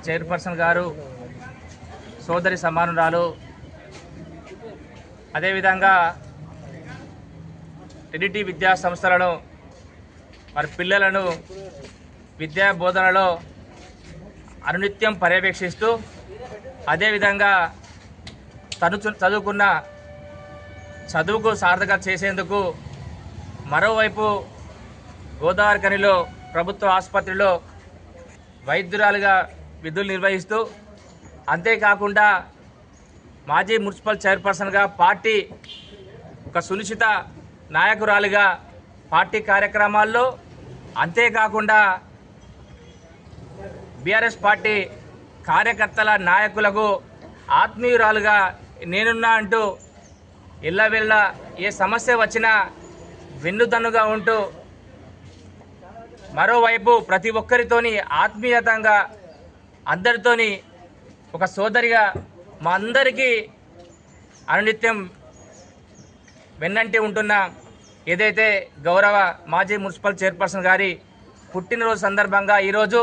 Chairperson గారు సోదరి సమానురాలు, అదేవిధంగా ట్రినిటీ విద్యా సంస్థలను మరి పిల్లలను విద్యా బోధనలో అనునిత్యం పర్యవేక్షిస్తూ అదేవిధంగా తను చదువుకున్న చదువుకు సార్థకత చేసేందుకు మరోవైపు గోదావరి ఖనిలో ప్రభుత్వ ఆసుపత్రిలో వైద్యురాలుగా విధులు నిర్వహిస్తూ అంతేకాకుండా మాజీ మున్సిపల్ చైర్పర్సన్గా పార్టీ ఒక సునిశ్చిత నాయకురాలిగా పార్టీ కార్యక్రమాల్లో, అంతేకాకుండా బీఆర్ఎస్ పార్టీ కార్యకర్తల నాయకులకు ఆత్మీయురాలుగా నేనున్నా అంటూ ఎల్లవెల్ల ఏ సమస్య వచ్చినా వెన్నుదన్నుగా ఉంటూ మరోవైపు ప్రతి ఒక్కరితోని ఆత్మీయతంగా అందరితోని ఒక సోదరిగా మా అందరికీ అనునిత్యం వెన్నంటి ఉంటున్న ఏదైతే గౌరవ మాజీ మున్సిపల్ చైర్పర్సన్ గారి పుట్టినరోజు సందర్భంగా ఈరోజు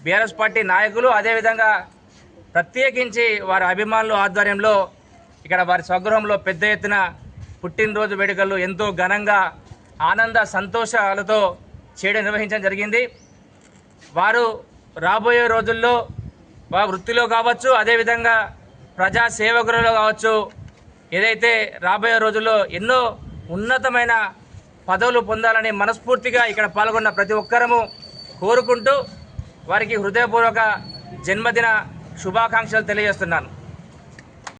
బీఆర్ఎస్ పార్టీ నాయకులు అదేవిధంగా ప్రత్యేకించి వారి అభిమానుల ఆధ్వర్యంలో ఇక్కడ వారి స్వగృహంలో పెద్ద ఎత్తున పుట్టినరోజు వేడుకలు ఎంతో ఘనంగా ఆనంద సంతోషాలతో చేయడం నిర్వహించడం జరిగింది. వారు రాబోయే రోజుల్లో వారి వృత్తిలో కావచ్చు, అదేవిధంగా ప్రజా సేవకులలో కావచ్చు, ఏదైతే రాబోయే రోజుల్లో ఎన్నో ఉన్నతమైన పదవులు పొందాలని మనస్ఫూర్తిగా ఇక్కడ పాల్గొన్న ప్రతి ఒక్కరము కోరుకుంటూ వారికి హృదయపూర్వక జన్మదిన శుభాకాంక్షలు తెలియజేస్తున్నాను.